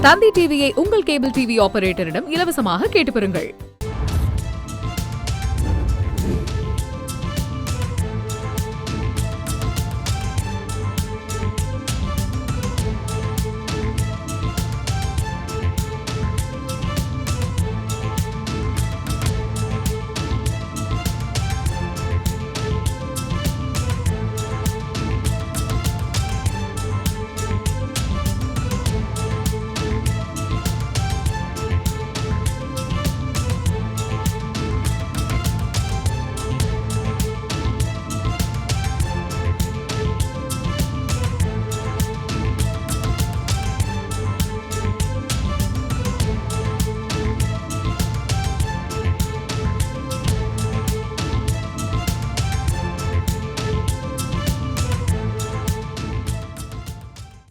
தந்தி டிவியை உங்கள் cable TV ஆபரேட்டரிடம் இலவசமாக கேட்டு பெறுங்கள்.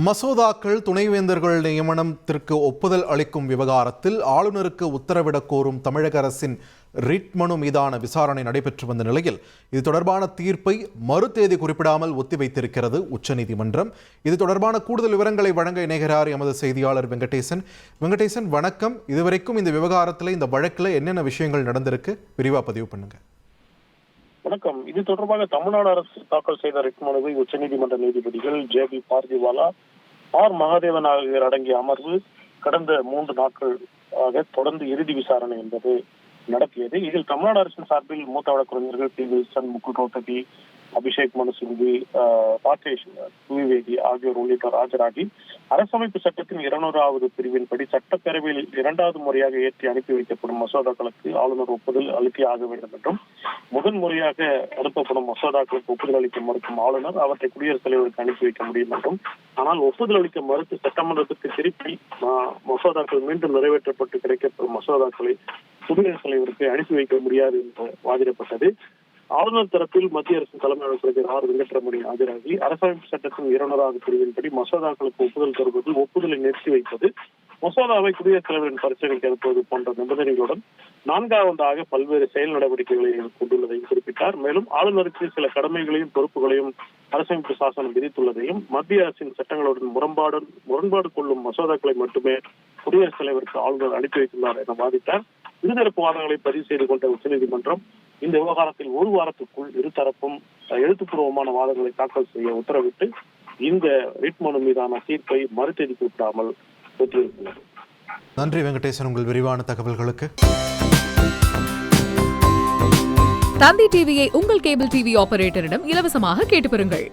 மசோதாக்கள் துணைவேந்தர்கள் நியமனத்திற்கு ஒப்புதல் அளிக்கும் விவகாரத்தில் ஆளுநருக்கு உத்தரவிடக் கோரும் தமிழக அரசின் ரிட் மனு மீதான விசாரணை நடைபெற்று வந்த நிலையில் இது தொடர்பான தீர்ப்பை மறு தேதி குறிப்பிடாமல் ஒத்திவைத்திருக்கிறது உச்சநீதிமன்றம். இது தொடர்பான கூடுதல் விவரங்களை வழங்க இணைகிறார் எமது செய்தியாளர் வெங்கடேசன். வெங்கடேசன், வணக்கம். இதுவரைக்கும் இந்த விவகாரத்தில், இந்த வழக்கில் என்னென்ன விஷயங்கள் நடந்திருக்கு, விரிவா பதிவு பண்ணுங்க. வணக்கம். இது தொடர்பாக தமிழ்நாடு அரசு தாக்கல் செய்த ரிட் மனுவை உச்சநீதிமன்ற நீதிபதிகள் ஜே.பி. பார்திவாலா, ஆர். மகாதேவன் ஆகியோர் அடங்கிய அமர்வு கடந்த 3 நாட்களாக தொடர்ந்து இறுதி விசாரணை என்பது நடத்தியது. இதில் தமிழ்நாடு அரசின் சார்பில் மூத்த வழக்கறிஞர்கள் பி. வில்சன், முகுல் ரோத்தகி, அபிஷேக் மனு சிங்வி, ராகேஷ் துவிவேதி ஆகியோர் உள்ளிட்டோர் ஆஜராகி அரசமைப்பு சட்டத்தின் 200வது பிரிவின்படி சட்டப்பேரவையில் 2வது முறையாக ஏற்றி அனுப்பி வைக்கப்படும் மசோதாக்களுக்கு ஆளுநர் ஒப்புதல் அளித்தே ஆக வேண்டும் என்றும், முதன்முறையாக அனுப்பப்படும் மசோதாக்களுக்கு ஒப்புதல் அளிக்க மறுக்கும் ஆளுநர் அவற்றை குடியரசுத் தலைவருக்கு அனுப்பி வைக்க முடியும் என்றும், ஆனால் ஒப்புதல் அளிக்க மறுத்து சட்டமன்றத்துக்கு திருப்பி மசோதாக்கள் மீண்டும் நிறைவேற்றப்பட்டு கிடைக்கப்படும் மசோதாக்களை குடியரசுத் தலைவருக்கு அனுப்பி வைக்க முடியாது என்று வாதிடப்பட்டது. ஆளுநர் தரப்பில் மத்திய அரசின் தலைமை வழக்கறிஞர் ஆர். வெங்கட்ரமணி ஆஜராகி அரசமைப்பு சட்டத்தின் 200வது பிரிவின்படி மசோதாக்களுக்கு ஒப்புதல் தருவது, ஒப்புதலை நிறுத்தி வைப்பது, மசோதாவை குடியரசுத் தலைவரின் பரிசீலனைக்கு அனுப்புவது போன்ற நிபந்தனைகளுடன் 4வதாக பல்வேறு செயல் நடவடிக்கைகளை கொண்டுள்ளதையும் குறிப்பிட்டார். மேலும் ஆளுநருக்கு சில கடமைகளையும் பொறுப்புகளையும் அரசமைப்பு சாசனம் விதித்துள்ளதையும், மத்திய அரசின் சட்டங்களுடன் முரண்பாடு கொள்ளும் மசோதாக்களை மட்டுமே குடியரசுத் தலைவருக்கு ஆளுநர் அனுப்பி வைத்துள்ளார் என வாதிட்டார். இருதரப்பு வாதங்களை பதிவு செய்து கொண்ட உச்சநீதிமன்றம் இந்த விவகாரத்தில் 1 வாரத்துக்குள் இருதரப்பும் எழுத்துப்பூர்வமான வாதங்களை தாக்கல் செய்ய உத்தரவிட்டு இந்த ரிட் மனு மீதான தீர்ப்பை மறுதேதி குறிப்பிடாமல் ஒத்திவைத்துள்ளது. நன்றி வெங்கடேசன், உங்கள் விரிவான தகவல்களுக்கு. தந்தி டிவியை உங்கள் கேபிள் டிவி ஆபரேட்டரிடம் இலவசமாக கேட்டு பெறுங்கள்.